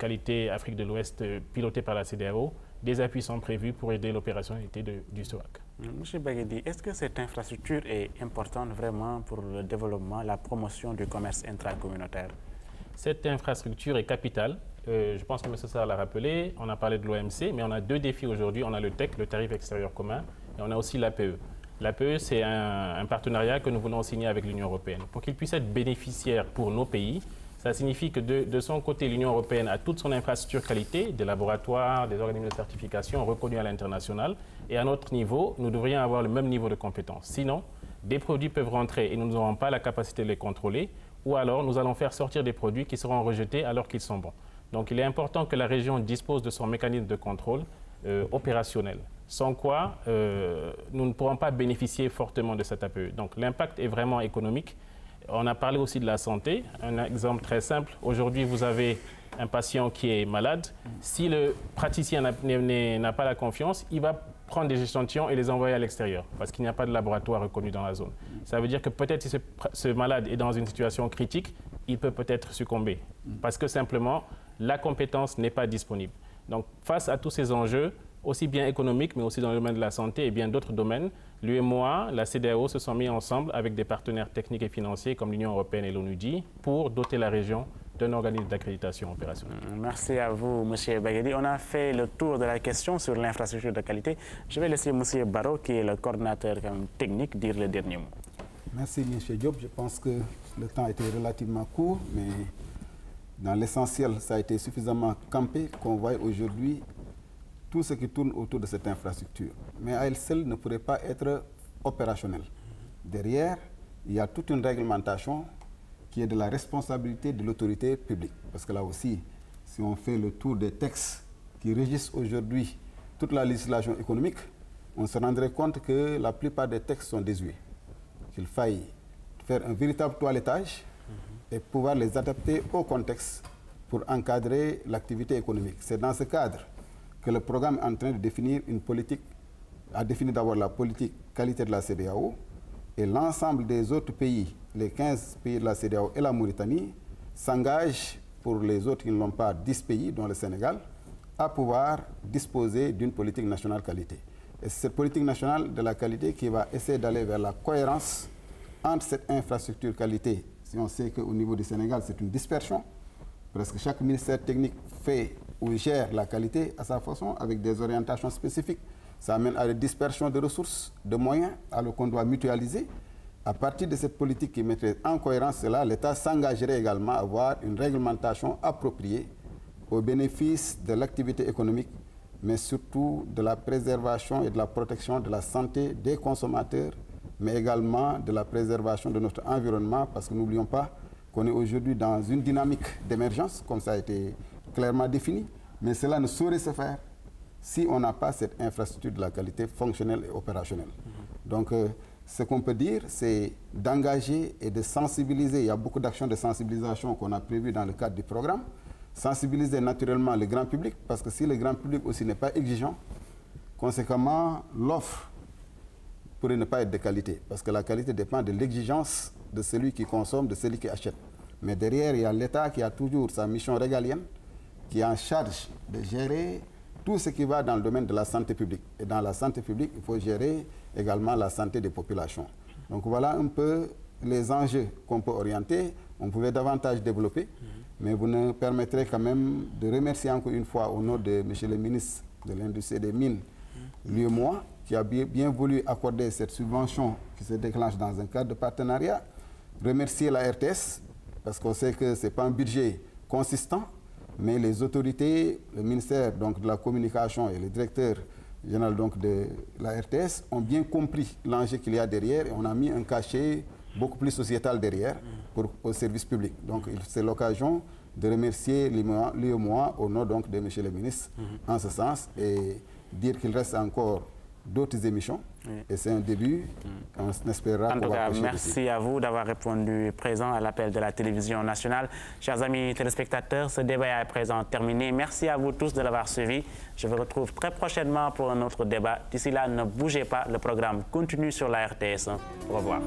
qualité Afrique de l'Ouest piloté par la CEDEAO, des appuis sont prévus pour aider l'opérationnalité du SOAC. Monsieur Baguedi, est-ce que cette infrastructure est importante vraiment pour le développement, la promotion du commerce intracommunautaire? Cette infrastructure est capitale. Je pense que M. Sarr l'a rappelé, on a parlé de l'OMC, mais on a deux défis aujourd'hui. On a le TEC, le tarif extérieur commun, et on a aussi l'APE. L'APE, c'est un partenariat que nous voulons signer avec l'Union européenne. Pour qu'il puisse être bénéficiaire pour nos pays, ça signifie que de son côté, l'Union européenne a toute son infrastructure qualité, des laboratoires, des organismes de certification reconnus à l'international. Et à notre niveau, nous devrions avoir le même niveau de compétence. Sinon, des produits peuvent rentrer et nous n'aurons pas la capacité de les contrôler, ou alors nous allons faire sortir des produits qui seront rejetés alors qu'ils sont bons. Donc il est important que la région dispose de son mécanisme de contrôle opérationnel, sans quoi nous ne pourrons pas bénéficier fortement de cet APE. Donc l'impact est vraiment économique. On a parlé aussi de la santé. Un exemple très simple, aujourd'hui vous avez un patient qui est malade. Si le praticien n'a pas la confiance, il va prendre des échantillons et les envoyer à l'extérieur parce qu'il n'y a pas de laboratoire reconnu dans la zone. Ça veut dire que peut-être si ce malade est dans une situation critique, il peut peut-être succomber parce que simplement la compétence n'est pas disponible. Donc face à tous ces enjeux, aussi bien économiques mais aussi dans le domaine de la santé et bien d'autres domaines, l'UEMOA, la CEDEAO se sont mis ensemble avec des partenaires techniques et financiers comme l'Union européenne et l'ONUDI pour doter la région d'un organisme d'accréditation opérationnelle. Merci à vous, M. Baguedi. On a fait le tour de la question sur l'infrastructure de qualité. Je vais laisser M. Barreau, qui est le coordinateur technique, dire le dernier mot. Merci, M. Diop. Je pense que le temps a été relativement court, mais dans l'essentiel, ça a été suffisamment campé qu'on voit aujourd'hui tout ce qui tourne autour de cette infrastructure. Mais à elle seule ne pourrait pas être opérationnelle. Derrière, il y a toute une réglementation qui est de la responsabilité de l'autorité publique. Parce que là aussi, si on fait le tour des textes qui régissent aujourd'hui toute la législation économique, on se rendrait compte que la plupart des textes sont désuets. Qu'il faille faire un véritable toilettage et pouvoir les adapter au contexte pour encadrer l'activité économique. C'est dans ce cadre que le programme est en train de définir une politique, a défini d'abord la politique qualité de la CEDEAO, et l'ensemble des autres pays, les 15 pays de la CEDEAO et la Mauritanie, s'engagent pour les autres qui ne l'ont pas, 10 pays, dont le Sénégal, à pouvoir disposer d'une politique nationale qualité. Et c'est cette politique nationale de la qualité qui va essayer d'aller vers la cohérence entre cette infrastructure qualité. Si on sait qu'au niveau du Sénégal, c'est une dispersion, presque chaque ministère technique fait ou gère la qualité à sa façon, avec des orientations spécifiques. Ça amène à des dispersions de ressources, de moyens, alors qu'on doit mutualiser. À partir de cette politique qui mettrait en cohérence cela, l'État s'engagerait également à avoir une réglementation appropriée au bénéfice de l'activité économique, mais surtout de la préservation et de la protection de la santé des consommateurs, mais également de la préservation de notre environnement, parce que n'oublions pas qu'on est aujourd'hui dans une dynamique d'émergence, comme ça a été clairement défini, mais cela ne saurait se faire si on n'a pas cette infrastructure de la qualité fonctionnelle et opérationnelle. Donc, ce qu'on peut dire, c'est d'engager et de sensibiliser. Il y a beaucoup d'actions de sensibilisation qu'on a prévues dans le cadre du programme. Sensibiliser naturellement le grand public, parce que si le grand public aussi n'est pas exigeant, conséquemment, l'offre pourrait ne pas être de qualité, parce que la qualité dépend de l'exigence de celui qui consomme, de celui qui achète. Mais derrière, il y a l'État qui a toujours sa mission régalienne, qui est en charge de gérer tout ce qui va dans le domaine de la santé publique. Et dans la santé publique, il faut gérer également la santé des populations. Donc voilà un peu les enjeux qu'on peut orienter. On pouvait davantage développer, mais vous nous permettrez quand même de remercier encore une fois au nom de M. le ministre de l'Industrie et des Mines, l'UEMOA, qui a bien voulu accorder cette subvention qui se déclenche dans un cadre de partenariat. Remercier la RTS, parce qu'on sait que ce n'est pas un budget consistant, mais les autorités, le ministère donc, de la Communication et le directeur général donc, de la RTS ont bien compris l'enjeu qu'il y a derrière et on a mis un cachet beaucoup plus sociétal derrière au service public. Donc c'est l'occasion de remercier l'UEMOA au nom donc, de M. le ministre en ce sens et dire qu'il reste encore d'autres émissions. Et c'est un début. On espérera. En tout cas, merci à vous d'avoir répondu présent à l'appel de la télévision nationale. Chers amis téléspectateurs, ce débat est à présent terminé. Merci à vous tous de l'avoir suivi. Je vous retrouve très prochainement pour un autre débat. D'ici là, ne bougez pas. Le programme continue sur la RTS. Au revoir.